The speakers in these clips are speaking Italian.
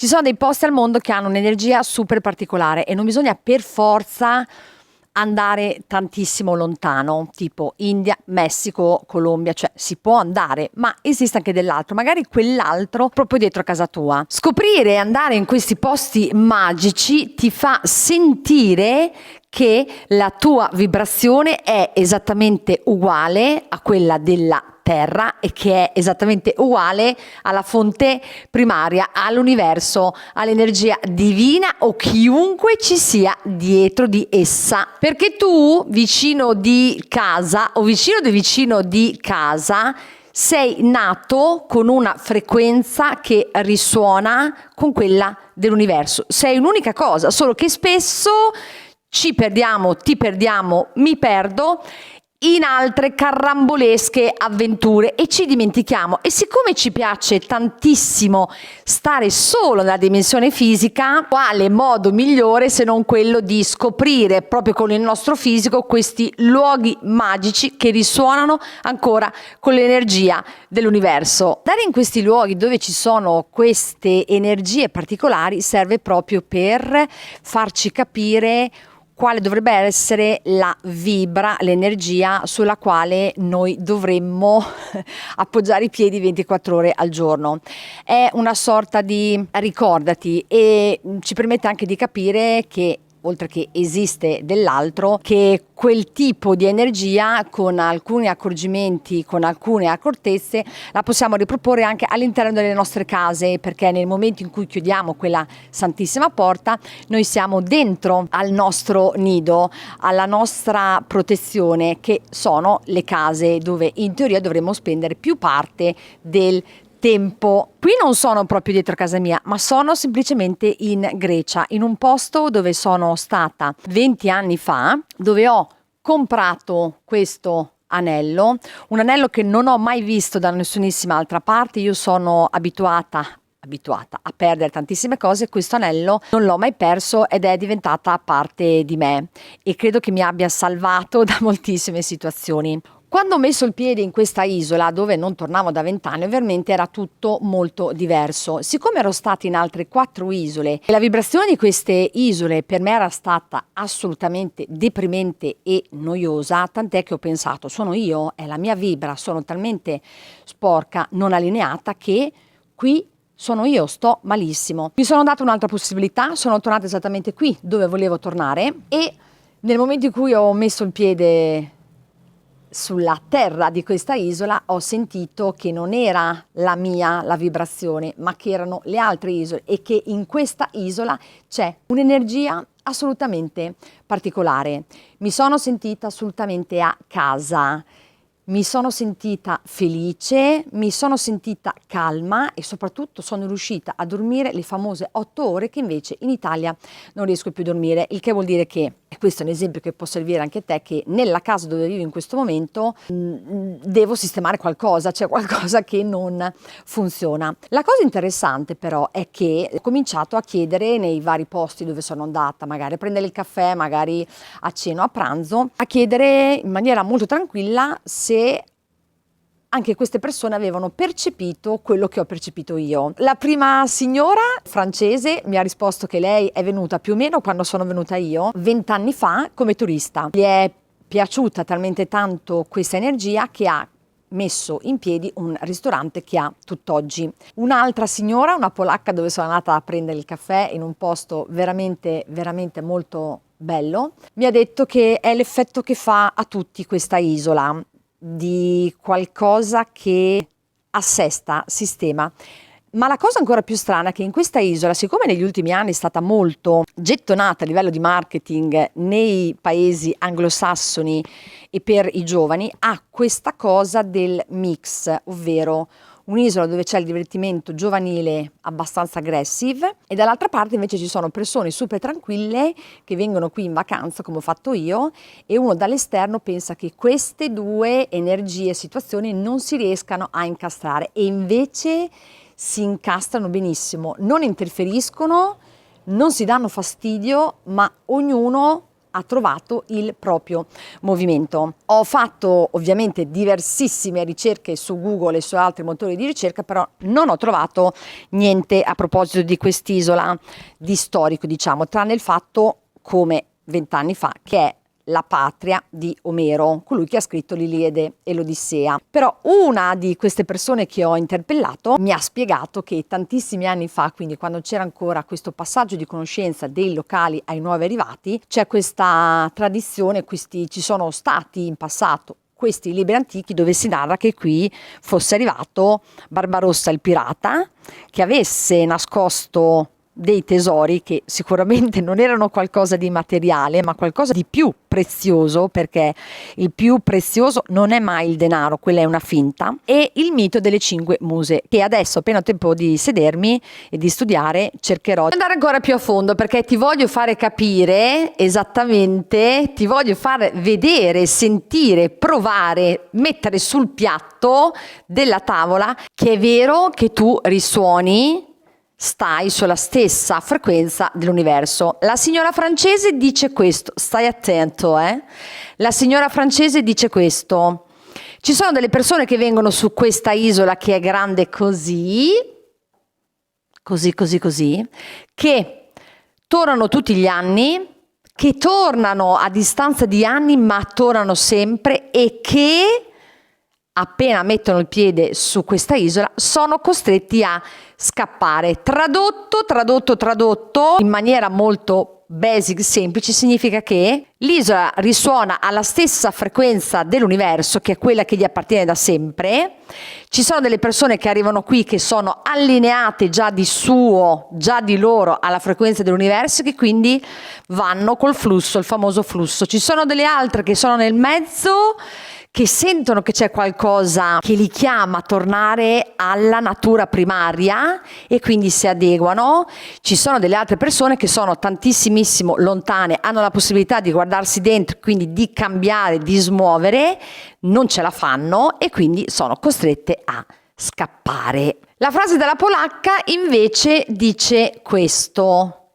Ci sono dei posti al mondo che hanno un'energia super particolare e non bisogna per forza andare tantissimo lontano, tipo India, Messico, Colombia, cioè si può andare, ma esiste anche dell'altro, magari quell'altro proprio dietro a casa tua. Scoprire e andare in questi posti magici ti fa sentire che la tua vibrazione è esattamente uguale a quella della Terra e che è esattamente uguale alla fonte primaria, all'universo, all'energia divina o chiunque ci sia dietro di essa. Perché tu, vicino di casa o vicino di casa, sei nato con una frequenza che risuona con quella dell'universo. Sei un'unica cosa, solo che spesso ci perdiamo, ti perdiamo, mi perdo in altre carambolesche avventure e ci dimentichiamo. E siccome ci piace tantissimo stare solo nella dimensione fisica, quale modo migliore se non quello di scoprire proprio con il nostro fisico questi luoghi magici che risuonano ancora con l'energia dell'universo. Andare in questi luoghi dove ci sono queste energie particolari serve proprio per farci capire quale dovrebbe essere la vibra, l'energia sulla quale noi dovremmo appoggiare i piedi 24 ore al giorno. È una sorta di ricordati e ci permette anche di capire che oltre che esiste dell'altro, che quel tipo di energia con alcuni accorgimenti, con alcune accortezze, la possiamo riproporre anche all'interno delle nostre case, perché nel momento in cui chiudiamo quella santissima porta, noi siamo dentro al nostro nido, alla nostra protezione, che sono le case dove in teoria dovremmo spendere più parte del tempo. Qui non sono proprio dietro casa mia, ma sono semplicemente in Grecia, in un posto dove sono stata 20 anni fa, dove ho comprato questo anello, un anello che non ho mai visto da nessunissima altra parte. Io sono abituata a perdere tantissime cose, questo anello non l'ho mai perso ed è diventata parte di me e credo che mi abbia salvato da moltissime situazioni. Quando ho messo il piede in questa isola, dove non tornavo da 20 anni, ovviamente era tutto molto diverso. Siccome ero stata in altre 4 isole e la vibrazione di queste isole per me era stata assolutamente deprimente e noiosa, tant'è che ho pensato, sono io, è la mia vibra, sono talmente sporca, non allineata, che qui sono io, sto malissimo. Mi sono data un'altra possibilità, sono tornata esattamente qui dove volevo tornare e nel momento in cui ho messo il piede sulla terra di questa isola ho sentito che non era la vibrazione, ma che erano le altre isole e che in questa isola c'è un'energia assolutamente particolare. Mi sono sentita assolutamente a casa. Mi sono sentita felice, mi sono sentita calma e soprattutto sono riuscita a dormire le famose 8 ore che invece in Italia non riesco più a dormire, il che vuol dire che, e questo è un esempio che può servire anche a te, che nella casa dove vivo in questo momento devo sistemare qualcosa, c'è qualcosa che non funziona. La cosa interessante però è che ho cominciato a chiedere nei vari posti dove sono andata, magari a prendere il caffè, magari a cena o a pranzo, a chiedere in maniera molto tranquilla se anche queste persone avevano percepito quello che ho percepito io. La prima signora francese mi ha risposto che lei è venuta più o meno quando sono venuta io, 20 anni fa, come turista. Gli è piaciuta talmente tanto questa energia che ha messo in piedi un ristorante che ha tutt'oggi. Un'altra signora, una polacca, dove sono andata a prendere il caffè in un posto veramente, veramente molto bello, mi ha detto che è l'effetto che fa a tutti questa isola, di qualcosa che assesta, sistema. Ma la cosa ancora più strana è che in questa isola, siccome negli ultimi anni è stata molto gettonata a livello di marketing nei paesi anglosassoni e per i giovani, ha questa cosa del mix, ovvero un'isola dove c'è il divertimento giovanile abbastanza aggressive e dall'altra parte invece ci sono persone super tranquille che vengono qui in vacanza come ho fatto io e uno dall'esterno pensa che queste due energie e situazioni non si riescano a incastrare e invece si incastrano benissimo, non interferiscono, non si danno fastidio, ma ognuno ha trovato il proprio movimento. Ho fatto ovviamente diversissime ricerche su Google e su altri motori di ricerca, però non ho trovato niente a proposito di quest'isola, di storico, diciamo, tranne il fatto, come 20 anni fa, che è la patria di Omero, colui che ha scritto l'Iliade e l'Odissea. Però una di queste persone che ho interpellato mi ha spiegato che tantissimi anni fa, quindi quando c'era ancora questo passaggio di conoscenza dei locali ai nuovi arrivati, c'è questa tradizione, ci sono stati in passato questi libri antichi dove si narra che qui fosse arrivato Barbarossa il pirata, che avesse nascosto dei tesori che sicuramente non erano qualcosa di materiale, ma qualcosa di più prezioso, perché il più prezioso non è mai il denaro, quella è una finta, e il mito delle 5 muse, che adesso, appena ho tempo di sedermi e di studiare, cercherò di andare ancora più a fondo, perché ti voglio fare capire esattamente, ti voglio far vedere, sentire, provare, mettere sul piatto della tavola che è vero che tu risuoni, stai sulla stessa frequenza dell'universo. La signora francese dice questo, stai attento, La signora francese dice questo: ci sono delle persone che vengono su questa isola che è grande così, che tornano tutti gli anni, che tornano a distanza di anni, ma tornano sempre, e che appena mettono il piede su questa isola sono costretti a scappare. Tradotto in maniera molto basic, semplice, significa che l'isola risuona alla stessa frequenza dell'universo, che è quella che gli appartiene da sempre. Ci sono delle persone che arrivano qui che sono allineate già di loro alla frequenza dell'universo, che quindi vanno col flusso, il famoso flusso. Ci sono delle altre che sono nel mezzo, che sentono che c'è qualcosa che li chiama a tornare alla natura primaria e quindi si adeguano. Ci sono delle altre persone che sono tantissimissimo lontane, hanno la possibilità di guardarsi dentro, quindi di cambiare, di smuovere, non ce la fanno e quindi sono costrette a scappare. La frase della polacca invece dice questo: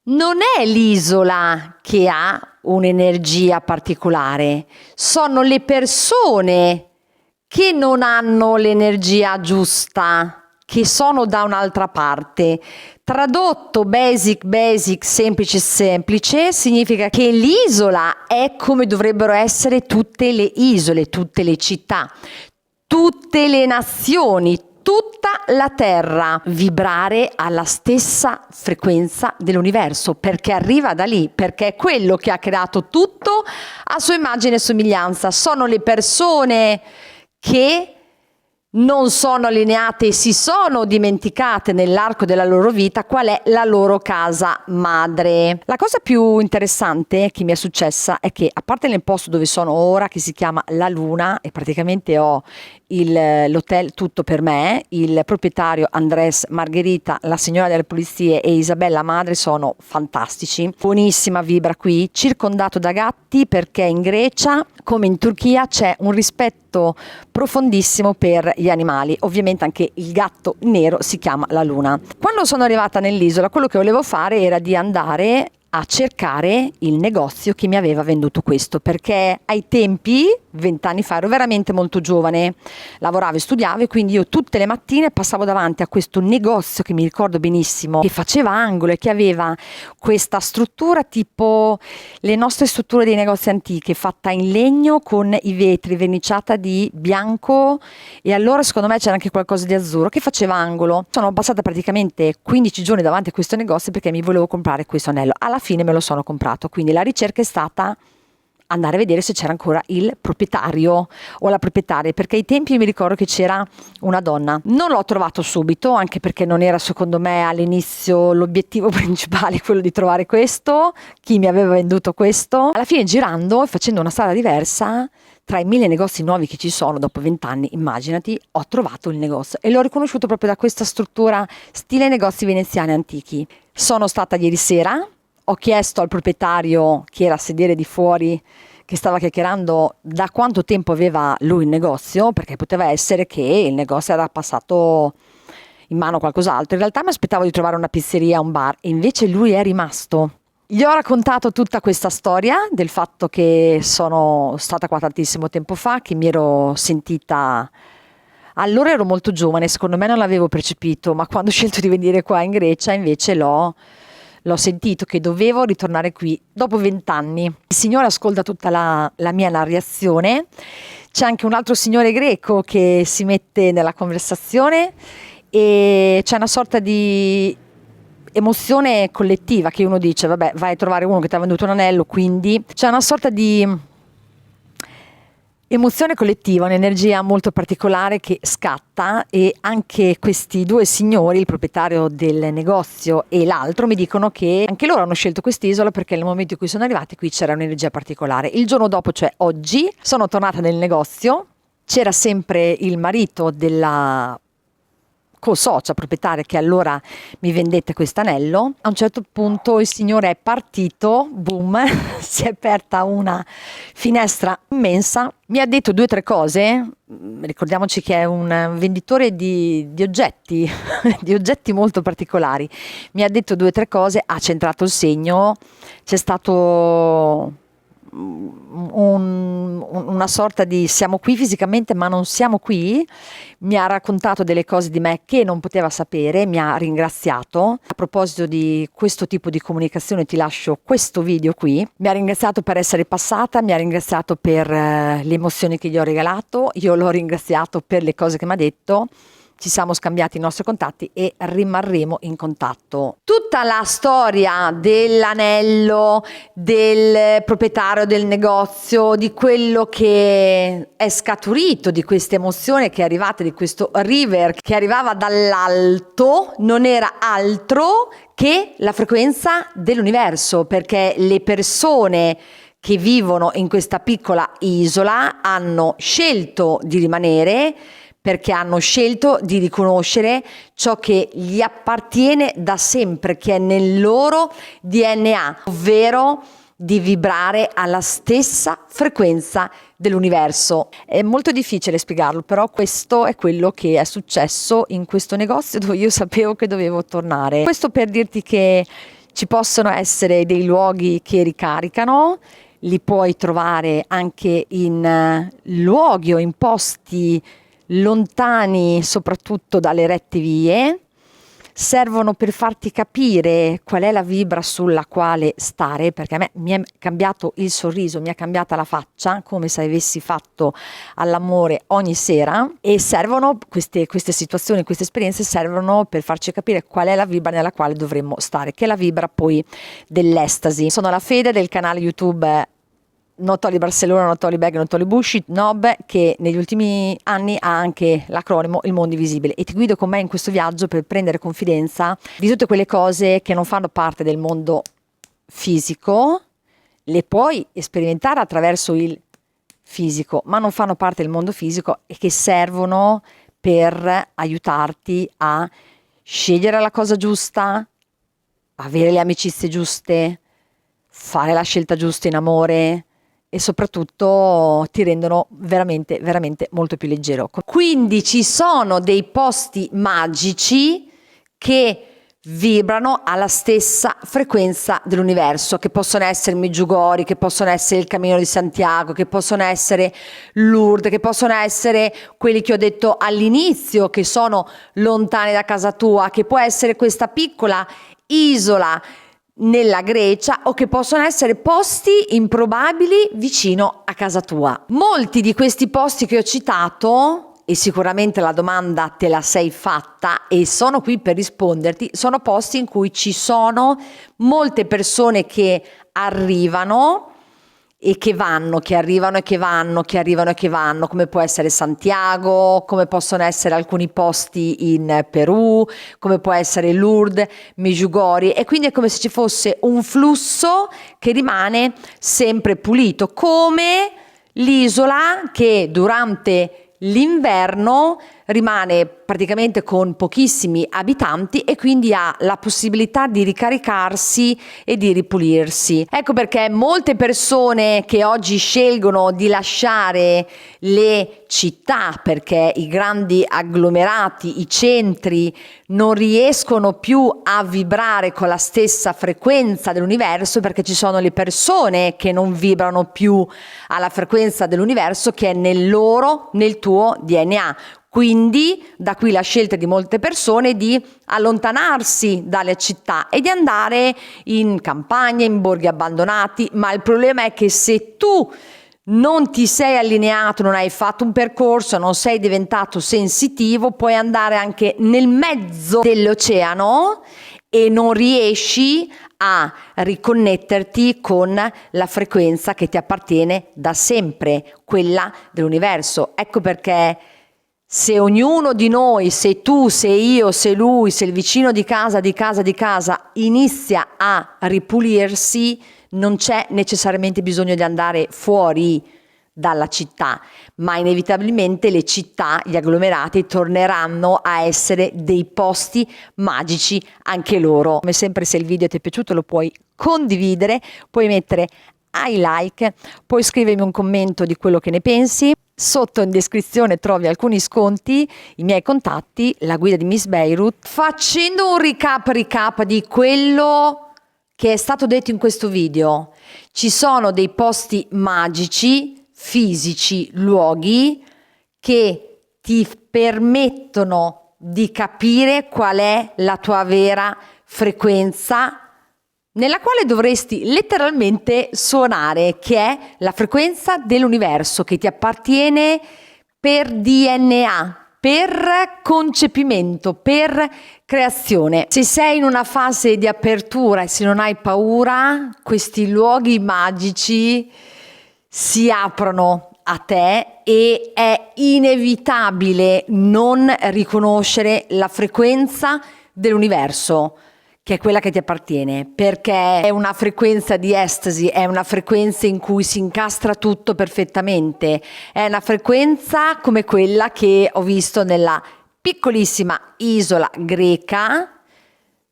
non è l'isola che ha un'energia particolare, sono le persone che non hanno l'energia giusta, che sono da un'altra parte. Tradotto basic, semplice, significa che l'isola è come dovrebbero essere tutte le isole, tutte le città, tutte le nazioni, tutta la Terra, vibrare alla stessa frequenza dell'universo, perché arriva da lì, perché è quello che ha creato tutto a sua immagine e somiglianza. Sono le persone che non sono allineate e si sono dimenticate nell'arco della loro vita qual è la loro casa madre. La cosa più interessante che mi è successa è che, a parte nel posto dove sono ora, che si chiama La Luna, e praticamente ho l'hotel tutto per me, il proprietario Andrés, Margherita, la signora delle pulizie e Isabella madre sono fantastici, buonissima vibra qui, circondato da gatti, perché in Grecia come in Turchia c'è un rispetto profondissimo per gli animali. Ovviamente anche il gatto nero si chiama La Luna. Quando sono arrivata nell'isola, quello che volevo fare era di andare a cercare il negozio che mi aveva venduto questo, perché ai tempi, 20 anni fa, ero veramente molto giovane, lavoravo e studiavo, e quindi io tutte le mattine passavo davanti a questo negozio che mi ricordo benissimo, che faceva angolo e che aveva questa struttura tipo le nostre strutture dei negozi antichi, fatta in legno con i vetri, verniciata di bianco, e allora secondo me c'era anche qualcosa di azzurro, che faceva angolo. Sono passata praticamente 15 giorni davanti a questo negozio perché mi volevo comprare questo anello. Alla fine me lo sono comprato, quindi la ricerca è stata andare a vedere se c'era ancora il proprietario o la proprietaria, perché ai tempi mi ricordo che c'era una donna. Non l'ho trovato subito, anche perché non era secondo me all'inizio l'obiettivo principale quello di trovare questo, chi mi aveva venduto questo. Alla fine, girando e facendo una strada diversa tra i 1000 negozi nuovi che ci sono dopo 20 anni, immaginati, ho trovato il negozio e l'ho riconosciuto proprio da questa struttura stile negozi veneziani antichi. Sono stata ieri sera, ho chiesto al proprietario, che era a sedere di fuori, che stava chiacchierando, da quanto tempo aveva lui il negozio, perché poteva essere che il negozio era passato in mano a qualcos'altro. In realtà mi aspettavo di trovare una pizzeria, un bar, e invece lui è rimasto. Gli ho raccontato tutta questa storia del fatto che sono stata qua tantissimo tempo fa, che mi ero sentita. Allora ero molto giovane, secondo me non l'avevo percepito, ma quando ho scelto di venire qua in Grecia invece l'ho sentito che dovevo ritornare qui dopo 20 anni. Il Signore ascolta tutta la mia narrazione. C'è anche un altro signore greco che si mette nella conversazione e c'è una sorta di emozione collettiva che uno dice, vabbè, vai a trovare uno che ti ha venduto un anello, quindi c'è una sorta di emozione collettiva, un'energia molto particolare che scatta, e anche questi due signori, il proprietario del negozio e l'altro, mi dicono che anche loro hanno scelto quest'isola perché nel momento in cui sono arrivati qui c'era un'energia particolare. Il giorno dopo, cioè oggi, sono tornata nel negozio, c'era sempre il marito della co-socia proprietaria che allora mi vendette quest'anello. A un certo punto il signore è partito, boom, si è aperta una finestra immensa, mi ha detto 2 o 3 cose. Ricordiamoci che è un venditore di oggetti, di oggetti molto particolari. Mi ha detto 2 o 3 cose, ha centrato il segno, c'è stato una sorta di siamo qui fisicamente ma non siamo qui. Mi ha raccontato delle cose di me che non poteva sapere, mi ha ringraziato. A proposito di questo tipo di comunicazione ti lascio questo video qui. Mi ha ringraziato per essere passata, mi ha ringraziato per le emozioni che gli ho regalato, io l'ho ringraziato per le cose che mi ha detto. Ci siamo scambiati i nostri contatti e rimarremo in contatto. Tutta la storia dell'anello, del proprietario del negozio, di quello che è scaturito, di questa emozione che è arrivata, di questo river che arrivava dall'alto, non era altro che la frequenza dell'universo, perché le persone che vivono in questa piccola isola hanno scelto di rimanere perché hanno scelto di riconoscere ciò che gli appartiene da sempre, che è nel loro DNA, ovvero di vibrare alla stessa frequenza dell'universo. È molto difficile spiegarlo, però questo è quello che è successo in questo negozio dove io sapevo che dovevo tornare. Questo per dirti che ci possono essere dei luoghi che ricaricano, li puoi trovare anche in luoghi o in posti lontani soprattutto dalle rette vie, servono per farti capire qual è la vibra sulla quale stare, perché a me mi è cambiato il sorriso, mi è cambiata la faccia, come se avessi fatto all'amore ogni sera, e servono queste situazioni, queste esperienze servono per farci capire qual è la vibra nella quale dovremmo stare, che è la vibra poi dell'estasi. Sono la Fede del canale YouTube Not Only Barcellona, Not Only Bag, Not Only Bullshit, NOB, che negli ultimi anni ha anche l'acronimo Il Mondo Invisibile, e ti guido con me in questo viaggio per prendere confidenza di tutte quelle cose che non fanno parte del mondo fisico. Le puoi sperimentare attraverso il fisico, ma non fanno parte del mondo fisico e che servono per aiutarti a scegliere la cosa giusta, avere le amicizie giuste, fare la scelta giusta in amore, e soprattutto ti rendono veramente, veramente molto più leggero. Quindi ci sono dei posti magici che vibrano alla stessa frequenza dell'universo, che possono essere Medjugorje, che possono essere il Cammino di Santiago, che possono essere Lourdes, che possono essere quelli che ho detto all'inizio, che sono lontani da casa tua, che può essere questa piccola isola nella Grecia, o che possono essere posti improbabili vicino a casa tua. Molti di questi posti che ho citato, e sicuramente la domanda te la sei fatta e sono qui per risponderti, sono posti in cui ci sono molte persone che arrivano e che vanno, che arrivano e che vanno, che arrivano e che vanno, come può essere Santiago, come possono essere alcuni posti in Perù, come può essere Lourdes, Medjugorje, e quindi è come se ci fosse un flusso che rimane sempre pulito, come l'isola che durante l'inverno rimane praticamente con pochissimi abitanti e quindi ha la possibilità di ricaricarsi e di ripulirsi. Ecco perché molte persone che oggi scelgono di lasciare le città perché i grandi agglomerati, i centri non riescono più a vibrare con la stessa frequenza dell'universo, perché ci sono le persone che non vibrano più alla frequenza dell'universo che è nel tuo DNA. Quindi da qui la scelta di molte persone di allontanarsi dalle città e di andare in campagna, in borghi abbandonati, ma il problema è che se tu non ti sei allineato, non hai fatto un percorso, non sei diventato sensitivo, puoi andare anche nel mezzo dell'oceano e non riesci a riconnetterti con la frequenza che ti appartiene da sempre, quella dell'universo. Ecco perché se ognuno di noi, se tu, se io, se lui, se il vicino di casa, inizia a ripulirsi, non c'è necessariamente bisogno di andare fuori dalla città, ma inevitabilmente le città, gli agglomerati torneranno a essere dei posti magici anche loro. Come sempre, se il video ti è piaciuto lo puoi condividere, puoi mettere ai like, puoi scrivermi un commento di quello che ne pensi. Sotto in descrizione trovi alcuni sconti, i miei contatti, la guida di Miss Beirut. Facendo un recap di quello che è stato detto in questo video, ci sono dei posti magici, fisici, luoghi che ti permettono di capire qual è la tua vera frequenza nella quale dovresti letteralmente suonare, che è la frequenza dell'universo che ti appartiene per DNA, per concepimento, per creazione. Se sei in una fase di apertura e se non hai paura, questi luoghi magici si aprono a te e è inevitabile non riconoscere la frequenza dell'universo, che è quella che ti appartiene, perché è una frequenza di estasi, è una frequenza in cui si incastra tutto perfettamente, è una frequenza come quella che ho visto nella piccolissima isola greca,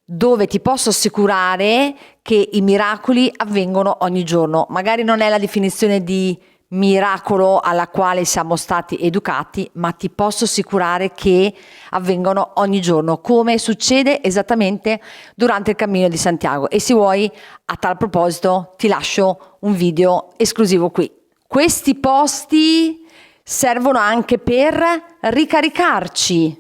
dove ti posso assicurare che i miracoli avvengono ogni giorno. Magari non è la definizione di miracolo alla quale siamo stati educati, ma ti posso assicurare che avvengono ogni giorno, come succede esattamente durante il cammino di Santiago. E se vuoi, a tal proposito, ti lascio un video esclusivo qui. Questi posti servono anche per ricaricarci,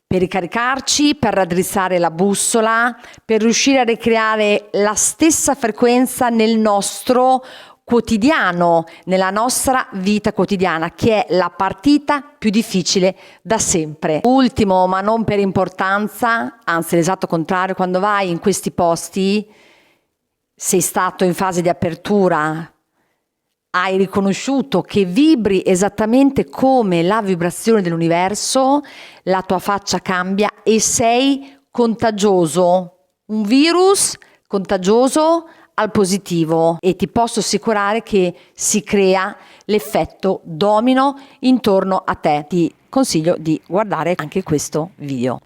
per raddrizzare la bussola, per riuscire a ricreare la stessa frequenza nel nostro quotidiano, nella nostra vita quotidiana, che è la partita più difficile da sempre. Ultimo, ma non per importanza, anzi l'esatto contrario, quando vai in questi posti, sei stato in fase di apertura, hai riconosciuto che vibri esattamente come la vibrazione dell'universo, la tua faccia cambia e sei contagioso, un virus contagioso al positivo, e ti posso assicurare che si crea l'effetto domino intorno a te. Ti consiglio di guardare anche questo video.